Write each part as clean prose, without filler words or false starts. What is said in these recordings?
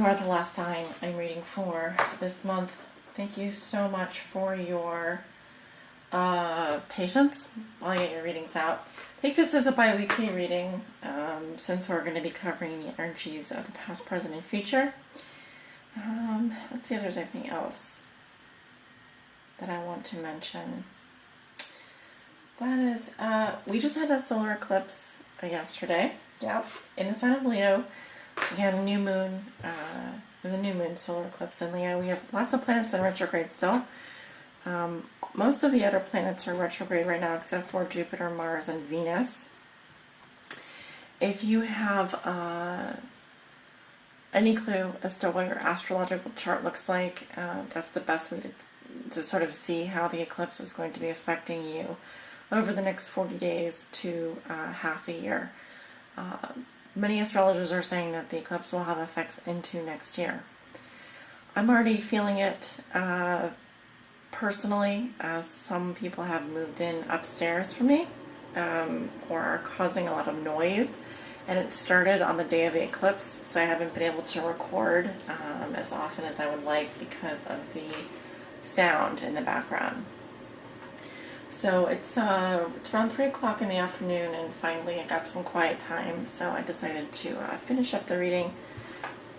are the last sign I'm reading for this month. Thank you so much for your patience while I get your readings out. Take this as a bi-weekly reading since we're going to be covering the energies of the past, present, and future. Let's see if there's anything else that I want to mention. That is, we just had a solar eclipse yesterday. Yep, in the sign of Leo. Again, a new moon. It was a new moon solar eclipse in Leo. We have lots of planets in retrograde still. Most of the other planets are retrograde right now, except for Jupiter, Mars, and Venus. If you have any clue as to what your astrological chart looks like, that's the best way to sort of see how the eclipse is going to be affecting you over the next 40 days to half a year. Many astrologers are saying that the eclipse will have effects into next year. I'm already feeling it personally, as some people have moved in upstairs for me or are causing a lot of noise. And it started on the day of the eclipse, so I haven't been able to record as often as I would like because of the sound in the background. So it's around 3 o'clock in the afternoon, and finally I got some quiet time, so I decided to finish up the reading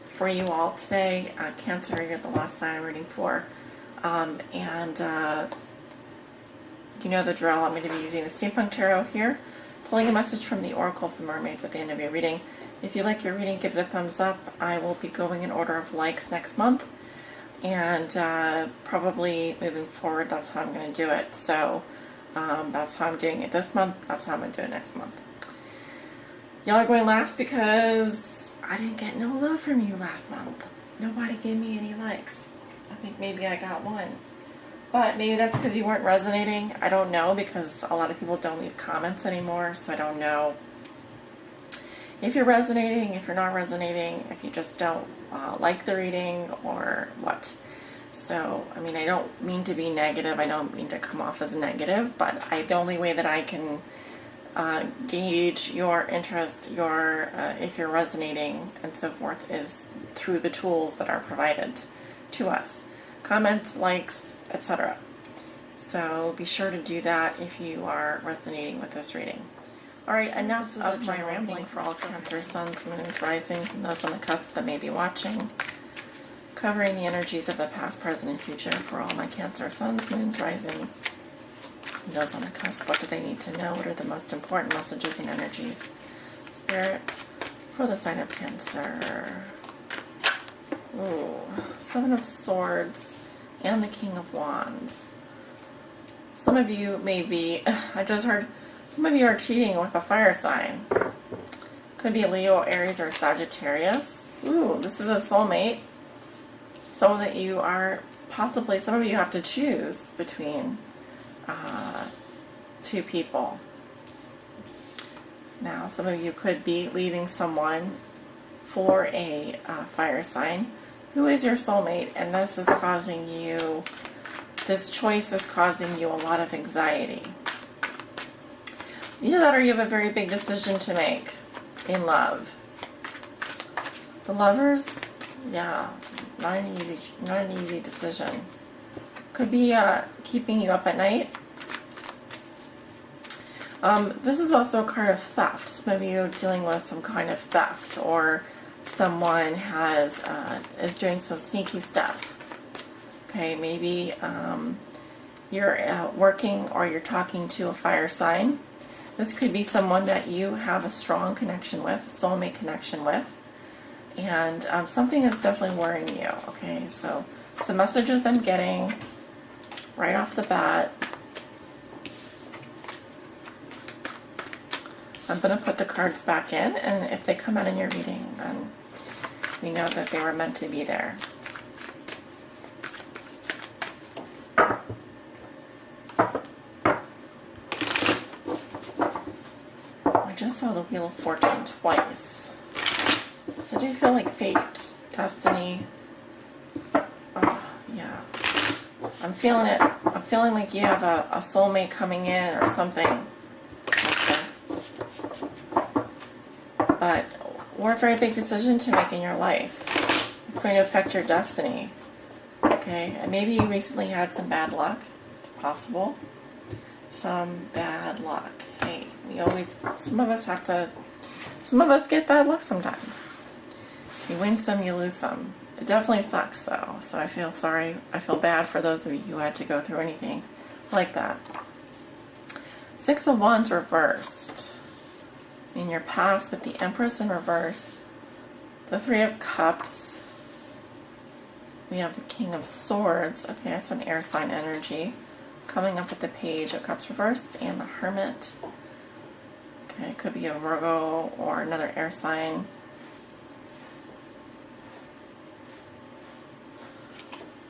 for you all today. Cancer, you're the last sign I'm reading for. And you know the drill. I'm going to be using the Steampunk Tarot here, pulling a message from the Oracle of the Mermaids at the end of your reading. If you like your reading, give it a thumbs up. I will be going in order of likes next month, and probably moving forward, that's how I'm going to do it. So that's how I'm doing it this month. That's how I'm going to do it next month. Y'all are going last because I didn't get no love from you last month. Nobody gave me any likes. I think maybe I got one. But maybe that's because you weren't resonating. I don't know, because a lot of people don't leave comments anymore, so I don't know if you're resonating, if you're not resonating, if you just don't like the reading or what. So, I mean, I don't mean to be negative. I don't mean to come off as negative, but the only way that I can gauge your interest, if you're resonating and so forth, is through the tools that are provided to us. Comments, likes, etc. So be sure to do that if you are resonating with this reading. Alright, enough of my rambling for all Cancer, Suns, Moons, Risings, and those on the cusp that may be watching. Covering the energies of the past, present, and future for all my Cancer, Suns, Moons, Risings, and those on the cusp. What do they need to know? What are the most important messages and energies? Spirit for the sign of Cancer. Ooh, Seven of Swords and the King of Wands. Some of you may be, I just heard, some of you are cheating with a fire sign. Could be Leo, Aries, or Sagittarius. Ooh, this is a soulmate. Someone that you are possibly, some of you have to choose between two people. Now, some of you could be leaving someone for a fire sign who is your soulmate, and this is causing you, this choice is causing you a lot of anxiety. Either that or you have a very big decision to make in love. The Lovers, yeah, not an easy decision. Could be keeping you up at night. This is also a card of theft. Some of you are dealing with some kind of theft, or someone is doing some sneaky stuff. Okay, maybe you're working or you're talking to a fire sign. This could be someone that you have a strong connection with, a soulmate connection with, and something is definitely worrying you. Okay, so some messages I'm getting right off the bat. I'm going to put the cards back in, and if they come out in your reading, then we know that they were meant to be there. I just saw the Wheel of Fortune twice. So I do feel like fate, destiny. Oh, yeah. I'm feeling it. I'm feeling like you have a soulmate coming in or something. But or a very big decision to make in your life. It's going to affect your destiny. Okay, and maybe you recently had some bad luck. It's possible. Some bad luck. Hey, some of us get bad luck sometimes. You win some, you lose some. It definitely sucks though, so I feel sorry. I feel bad for those of you who had to go through anything like that. Six of Wands reversed. In your past with the Empress in reverse, the Three of Cups, we have the King of Swords. Okay, that's an air sign energy. Coming up with the Page of Cups reversed and the Hermit. Okay, it could be a Virgo or another air sign.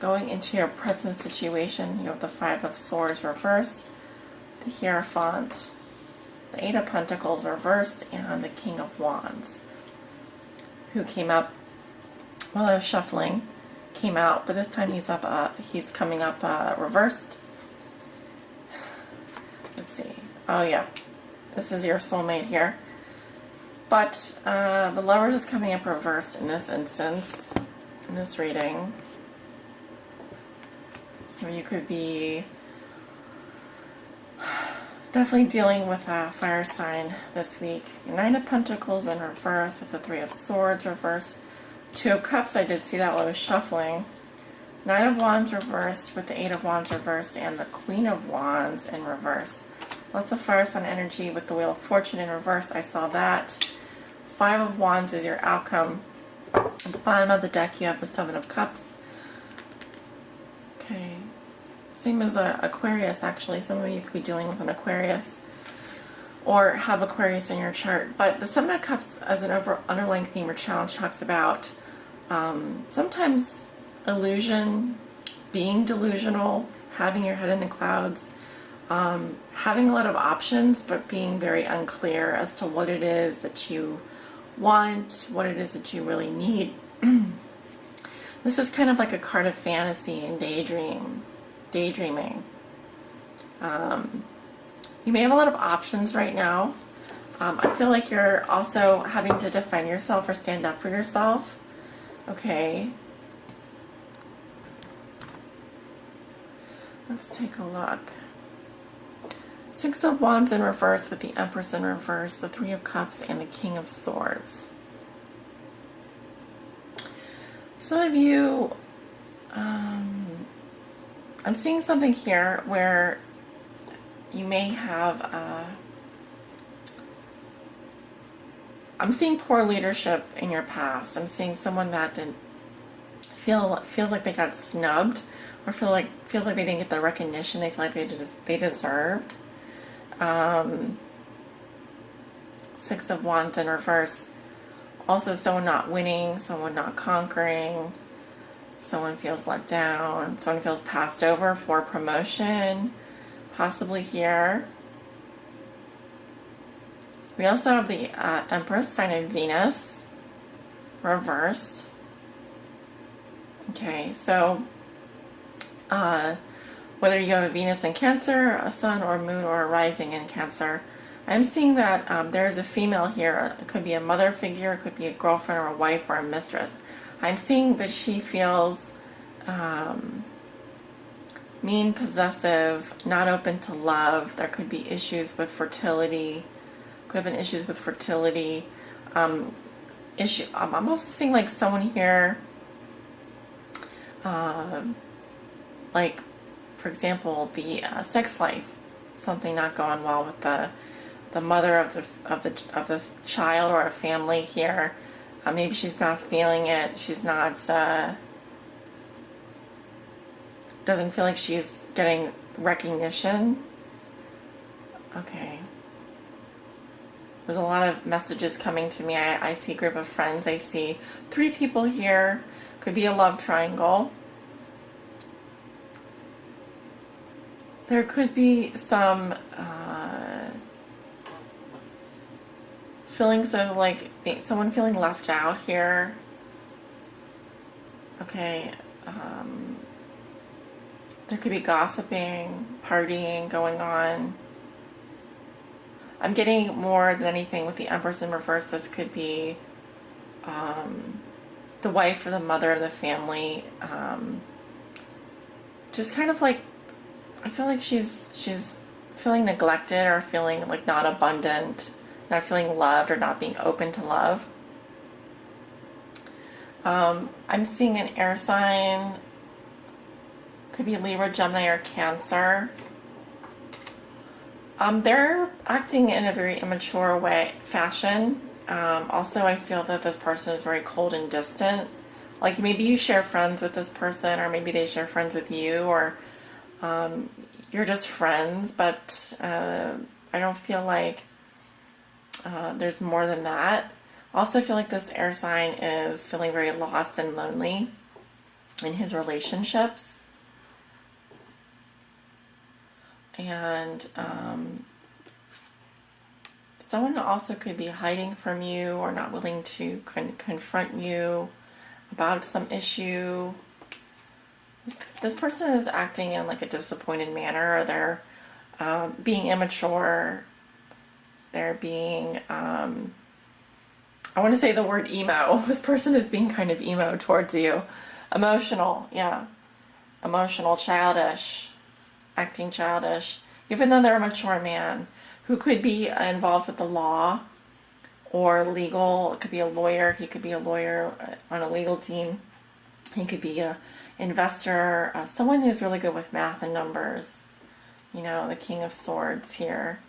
Going into your present situation, you have the Five of Swords reversed, the Hierophant, the Eight of Pentacles reversed, and the King of Wands, who came up while I was shuffling, came out, but this time he's coming up reversed. Let's see. Oh yeah, this is your soulmate here. But the Lovers is coming up reversed in this instance, in this reading. So you could be definitely dealing with a fire sign this week. Nine of Pentacles in reverse with the Three of Swords reversed. Two of Cups, I did see that while I was shuffling. Nine of Wands reversed with the Eight of Wands reversed and the Queen of Wands in reverse. Lots of fire sign energy with the Wheel of Fortune in reverse. I saw that. Five of Wands is your outcome. At the bottom of the deck you have the Seven of Cups. Okay. Same as Aquarius, actually. Some of you could be dealing with an Aquarius or have Aquarius in your chart. But the Seven of Cups as an underlying theme or challenge talks about sometimes illusion, being delusional, having your head in the clouds, having a lot of options but being very unclear as to what it is that you want, what it is that you really need. This is kind of like a card of fantasy and daydreaming. You may have a lot of options right now. I feel like you're also having to defend yourself or stand up for yourself. Okay. Let's take a look. Six of Wands in reverse with the Empress in reverse, the Three of Cups, and the King of Swords. Some of you, I'm seeing something here where you may have, I'm seeing poor leadership in your past. I'm seeing someone that didn't feels like they got snubbed, or feels like they didn't get the recognition they feel like they deserved. Six of Wands in reverse. Also someone not winning, someone not conquering, someone feels let down, someone feels passed over for promotion, possibly here. We also have the Empress, sign of Venus, reversed. Okay, so whether you have a Venus in Cancer, a Sun or Moon or a Rising in Cancer, I'm seeing that there's a female here. It could be a mother figure, it could be a girlfriend or a wife or a mistress. I'm seeing that she feels mean, possessive, not open to love. There could be issues with fertility. Could have been issues with fertility. I'm also seeing like someone here, like for example, the sex life, something not going well with the mother of the child or a family here. Maybe she's not feeling it. She's not doesn't feel like she's getting recognition. Okay. There's a lot of messages coming to me. I see a group of friends. I see 3 people here. Could be a love triangle. There could be some feelings of like someone feeling left out here. Okay. There could be gossiping, partying going on. I'm getting more than anything with the Empress in reverse. This could be the wife or the mother of the family, just kind of like, I feel like she's feeling neglected or feeling like not abundant, not feeling loved or not being open to love. I'm seeing an air sign, could be Libra, Gemini, or Cancer. They're acting in a very immature fashion. Also, I feel that this person is very cold and distant. Like maybe you share friends with this person, or maybe they share friends with you, or you're just friends, but I don't feel like there's more than that. Also, I feel like this air sign is feeling very lost and lonely in his relationships. And someone also could be hiding from you or not willing to confront you about some issue. This person is acting in like a disappointed manner, or they're being immature. They're being, I want to say the word emo. This person is being kind of emo towards you. Emotional, yeah. Emotional, childish, acting childish, even though they're a mature man who could be involved with the law or legal. It could be a lawyer. He could be a lawyer on a legal team. He could be a investor, someone who's really good with math and numbers. You know, the King of Swords here.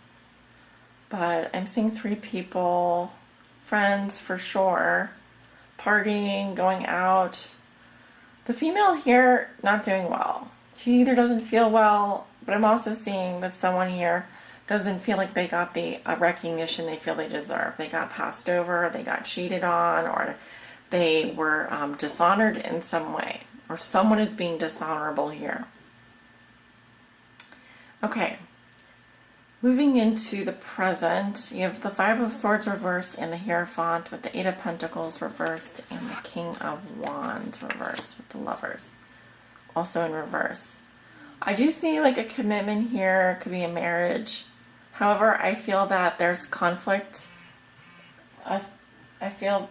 But I'm seeing 3 people, friends for sure, partying, going out. The female here, not doing well. She either doesn't feel well, but I'm also seeing that someone here doesn't feel like they got the recognition they feel they deserve. They got passed over, they got cheated on, or they were dishonored in some way, or someone is being dishonorable here. Okay, moving into the present, you have the 5 of Swords reversed and the Hierophant with the 8 of Pentacles reversed and the King of Wands reversed with the Lovers also in reverse. I do see like a commitment here, it could be a marriage. However, I feel that there's conflict. I feel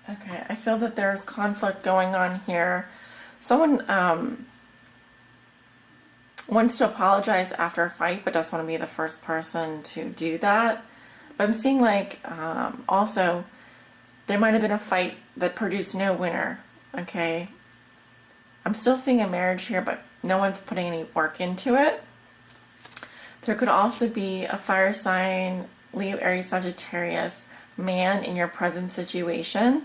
that there's conflict going on here. Someone wants to apologize after a fight, but doesn't want to be the first person to do that. But I'm seeing like also there might have been a fight that produced no winner. Okay, I'm still seeing a marriage here, but no one's putting any work into it. There could also be a fire sign, Leo, Aries, Sagittarius man in your present situation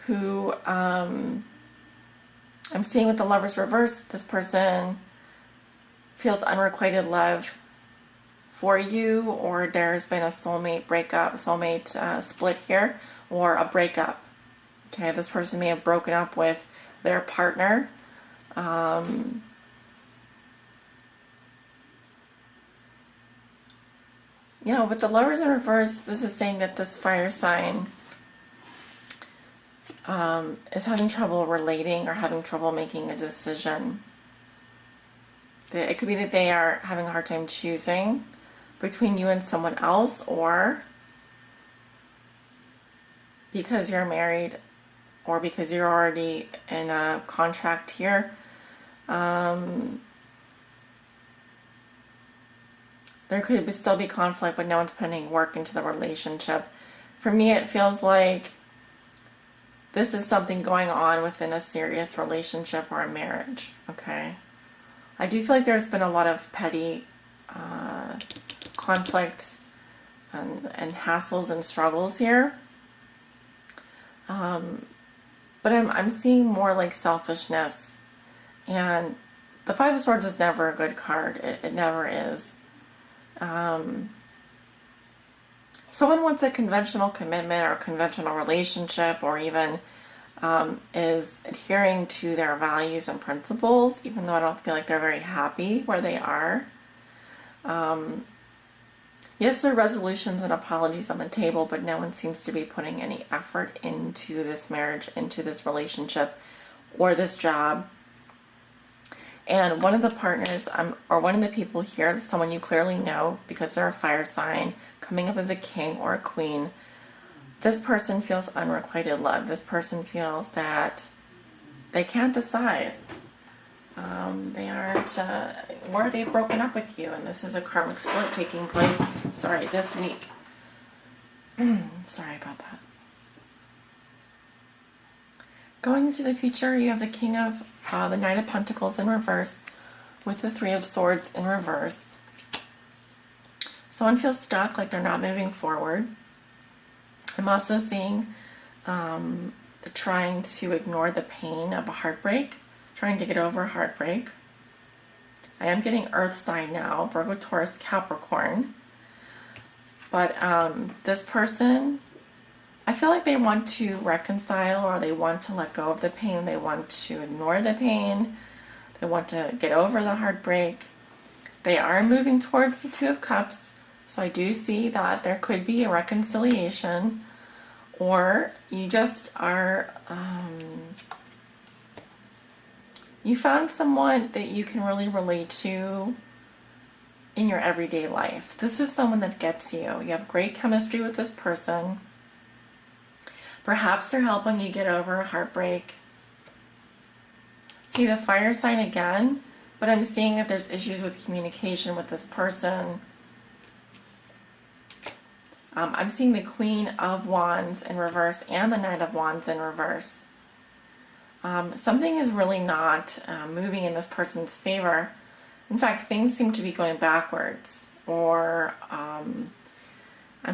who I'm seeing with the Lovers reverse. This person feels unrequited love for you, or there's been a soulmate breakup, split here, or a breakup. Okay, this person may have broken up with their partner. With the Lovers in reverse, this is saying that this fire sign is having trouble relating or having trouble making a decision. It could be that they are having a hard time choosing between you and someone else, or because you're married, or because you're already in a contract here. There could still be conflict, but no one's putting work into the relationship. For me, it feels like this is something going on within a serious relationship or a marriage, okay? I do feel like there's been a lot of petty conflicts and hassles and struggles here. But I'm seeing more like selfishness. And the 5 of Swords is never a good card. It never is. Someone wants a conventional commitment or a conventional relationship, or even is adhering to their values and principles, even though I don't feel like they're very happy where they are. Yes, there are resolutions and apologies on the table, but no one seems to be putting any effort into this marriage, into this relationship, or this job. And one of the partners, or one of the people here, is someone you clearly know because they're a fire sign, coming up as a king or a queen. this person feels unrequited love. This person feels that they can't decide. They aren't, or they've broken up with you, and this is a karmic split taking place, this week. Sorry about that. Going into the future, you have the King of, the Knight of Pentacles in reverse, with the Three of Swords in reverse. Someone feels stuck, like they're not moving forward. I'm also seeing trying to ignore the pain of a heartbreak, trying to get over heartbreak. I am getting Earth sign now, Virgo, Taurus, Capricorn. But this person, I feel like they want to reconcile, or they want to let go of the pain. They want to ignore the pain. They want to get over the heartbreak. They are moving towards the Two of Cups. So I do see that there could be a reconciliation, or you just are, you found someone that you can really relate to in your everyday life. This is someone that gets you. You have great chemistry with this person. Perhaps they're helping you get over a heartbreak. See the fire sign again, but I'm seeing that there's issues with communication with this person. I'm seeing the Queen of Wands in reverse and the Knight of Wands in reverse. Something is really not moving in this person's favor. In fact, things seem to be going backwards. Or I'm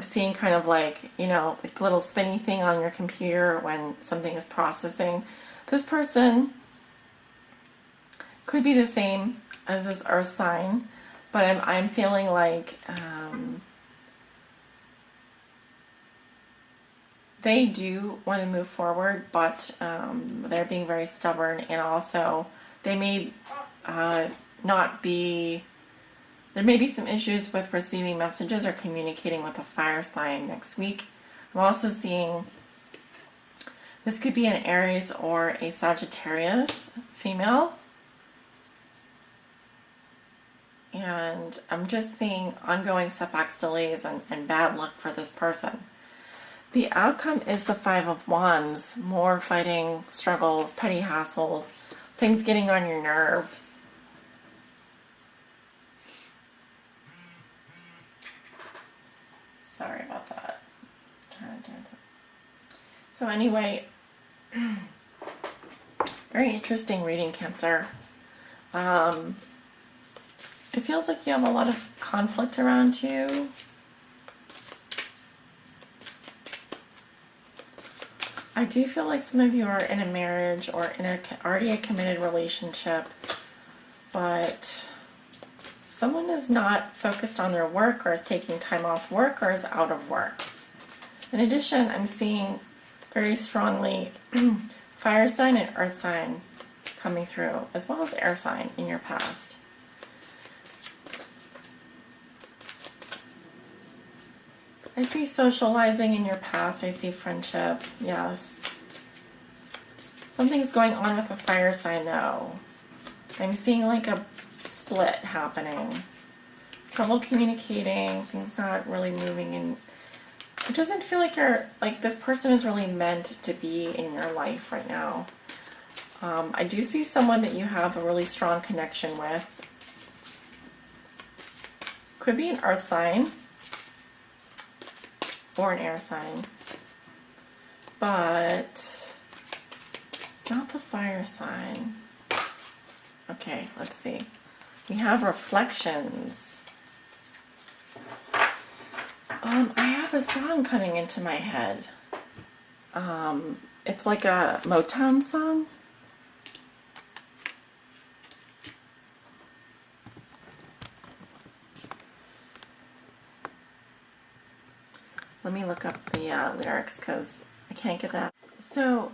seeing kind of like, you know, like the little spinny thing on your computer when something is processing. This person could be the same as this Earth sign, but I'm feeling like they do want to move forward, but they're being very stubborn, and also they may not be, there may be some issues with receiving messages or communicating with a fire sign next week. I'm also seeing this could be an Aries or a Sagittarius female. And I'm just seeing ongoing setbacks, delays, and bad luck for this person. The outcome is the Five of Wands. More fighting, struggles, petty hassles, things getting on your nerves. Sorry about that. So anyway, very interesting reading, Cancer. It feels like you have a lot of conflict around you. I do feel like some of you are in a marriage or in already a committed relationship, but someone is not focused on their work, or is taking time off work, or is out of work. In addition, I'm seeing very strongly fire sign and earth sign coming through, as well as air sign in your past. I see socializing in your past. I see friendship. Yes. Something's going on with the fire sign, though. I'm seeing like a split happening. Trouble communicating. Things not really moving. And it doesn't feel like you're, like this person is really meant to be in your life right now. I do see someone that you have a really strong connection with. Could be an earth sign or an air sign, but not the fire sign. Okay, let's see. We have reflections. I have a song coming into my head. It's like a Motown song. Let me look up the lyrics because I can't get that. So,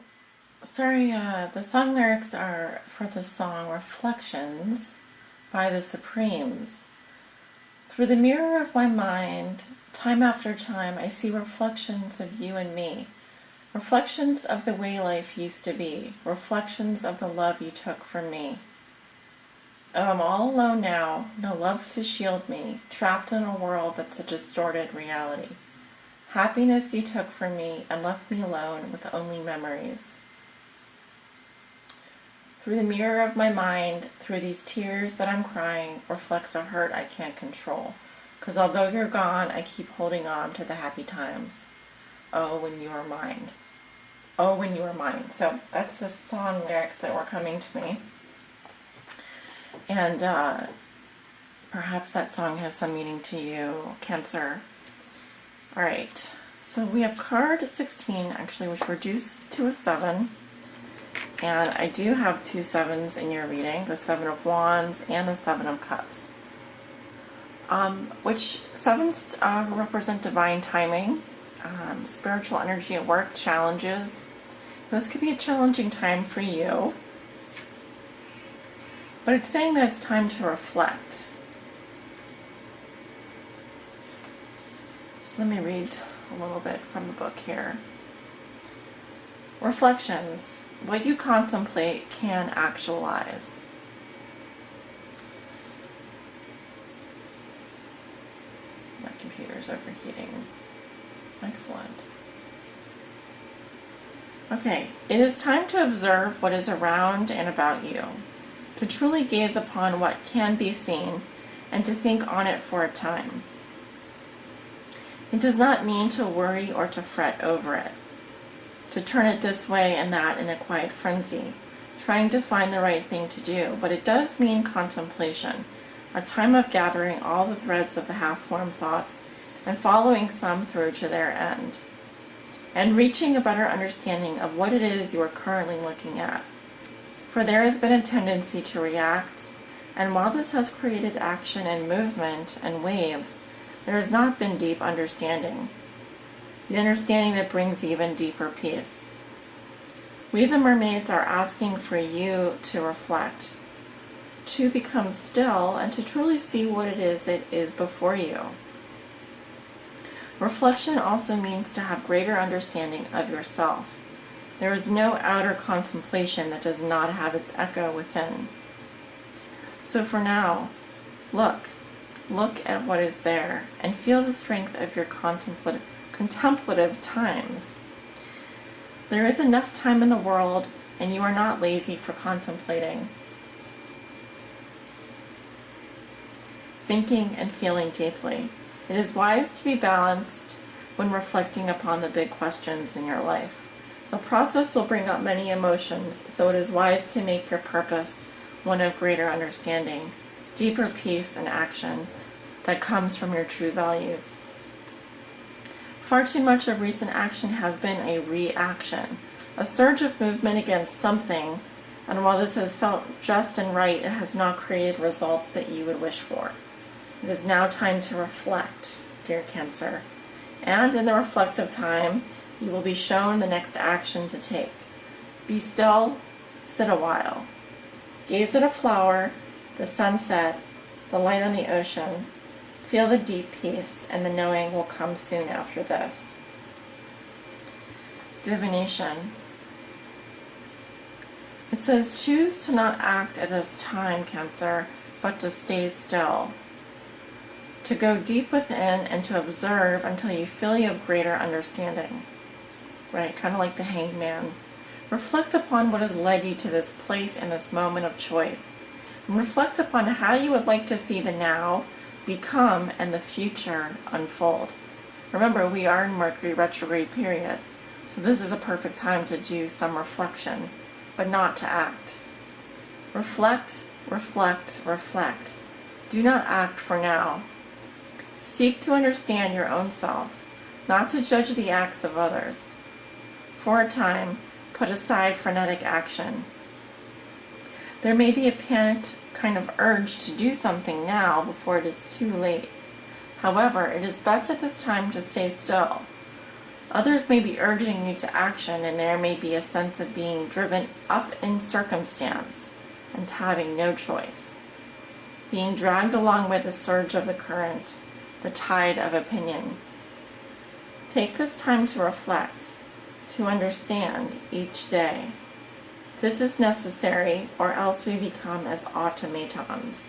sorry, the song lyrics are for the song Reflections by the Supremes. Through the mirror of my mind, time after time, I see reflections of you and me. Reflections of the way life used to be. Reflections of the love you took from me. Oh, I'm all alone now, no love to shield me, trapped in a world that's a distorted reality. Happiness you took from me and left me alone with only memories. Through the mirror of my mind, through these tears that I'm crying, reflects a hurt I can't control. 'Cause although you're gone, I keep holding on to the happy times. Oh, when you are mine. Oh, when you are mine. So that's the song lyrics that were coming to me. And perhaps that song has some meaning to you, Cancer. All right. So we have card 16, actually, which reduces to a 7. And I do have 2 7s in your reading, the 7 of Wands and the 7 of Cups. Which 7s represent divine timing, spiritual energy at work, challenges. This could be a challenging time for you, but it's saying that it's time to reflect. So let me read a little bit from the book here. Reflections. What you contemplate can actualize. My computer's overheating. Excellent. Okay, it is time to observe what is around and about you, to truly gaze upon what can be seen, and to think on it for a time. It does not mean to worry or to fret over it, to turn it this way and that in a quiet frenzy, trying to find the right thing to do, but it does mean contemplation, a time of gathering all the threads of the half-formed thoughts and following some through to their end, and reaching a better understanding of what it is you are currently looking at. For there has been a tendency to react, and while this has created action and movement and waves, there has not been deep understanding, the understanding that brings even deeper peace. We the mermaids are asking for you to reflect, to become still, and to truly see what it is that is before you. Reflection also means to have greater understanding of yourself. There is no outer contemplation that does not have its echo within. So for now, look at what is there and feel the strength of your contemplative times. There is enough time in the world, and you are not lazy for contemplating, thinking and feeling deeply. It is wise to be balanced when reflecting upon the big questions in your life. The process will bring up many emotions, so it is wise to make your purpose one of greater understanding, deeper peace and action that comes from your true values. Far too much of recent action has been a reaction, a surge of movement against something, and while this has felt just and right, it has not created results that you would wish for. It is now time to reflect, dear Cancer, and in the reflective time, you will be shown the next action to take. Be still, sit a while. Gaze at a flower, the sunset, the light on the ocean. Feel the deep peace, and the knowing will come soon after this. Divination. It says, choose to not act at this time, Cancer, but to stay still. To go deep within and to observe until you feel you have greater understanding. Right, kind of like the Hanged Man. Reflect upon what has led you to this place and this moment of choice. And reflect upon how you would like to see the now become and the future unfold. Remember, we are in Mercury retrograde period, so this is a perfect time to do some reflection, but not to act. Reflect, reflect, reflect. Do not act for now. Seek to understand your own self, not to judge the acts of others. For a time, put aside frenetic action. There may be a panicked kind of urge to do something now before it is too late. However, it is best at this time to stay still. Others may be urging you to action, and there may be a sense of being driven up in circumstance and having no choice. Being dragged along by the surge of the current, the tide of opinion. Take this time to reflect, to understand each day. This is necessary, or else we become as automatons,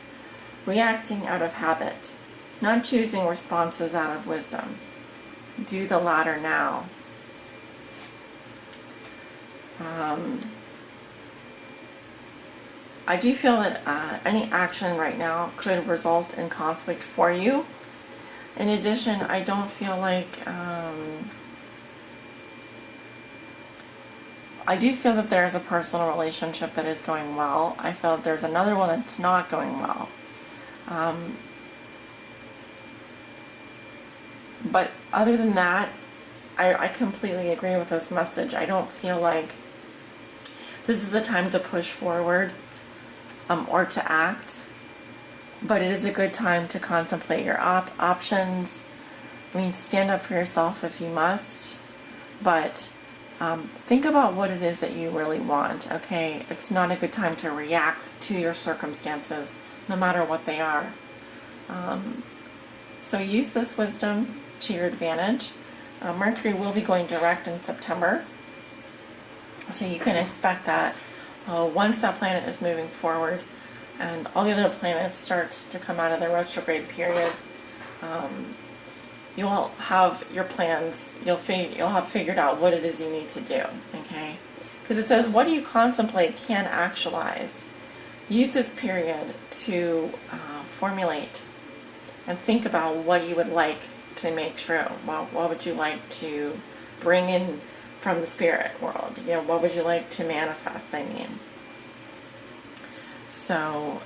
reacting out of habit, not choosing responses out of wisdom. do the latter now. I do feel that any action right now could result in conflict for you. In addition, I don't feel like, I do feel that there's a personal relationship that is going well. I feel that there's another one that's not going well. But other than that, I completely agree with this message. I don't feel like this is the time to push forward or to act, but it is a good time to contemplate your options. I mean, stand up for yourself if you must, but think about what it is that you really want, okay? It's not a good time to react to your circumstances, no matter what they are. So use this wisdom to your advantage. Mercury will be going direct in September, so you can expect that once that planet is moving forward and all the other planets start to come out of their retrograde period, you'll have your plans, you'll have figured out what it is you need to do, okay? Because it says, what do you contemplate can actualize. Use this period to formulate and think about what you would like to make true. What would you like to bring in from the spirit world? You know, what would you like to manifest, I mean. So,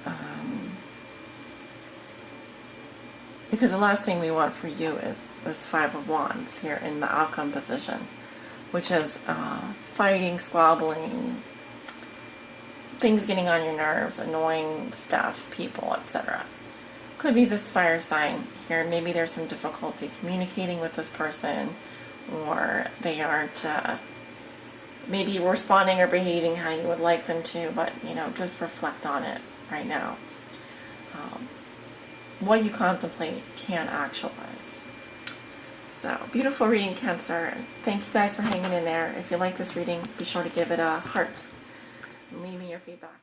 because the last thing we want for you is this Five of Wands here in the outcome position, which is fighting, squabbling, things getting on your nerves, annoying stuff, people, etc. Could be this fire sign here. Maybe there's some difficulty communicating with this person, or they aren't maybe responding or behaving how you would like them to, but you know, just reflect on it right now. What you contemplate can actualize. So, beautiful reading, Cancer. Thank you guys for hanging in there. If you like this reading, be sure to give it a heart and leave me your feedback.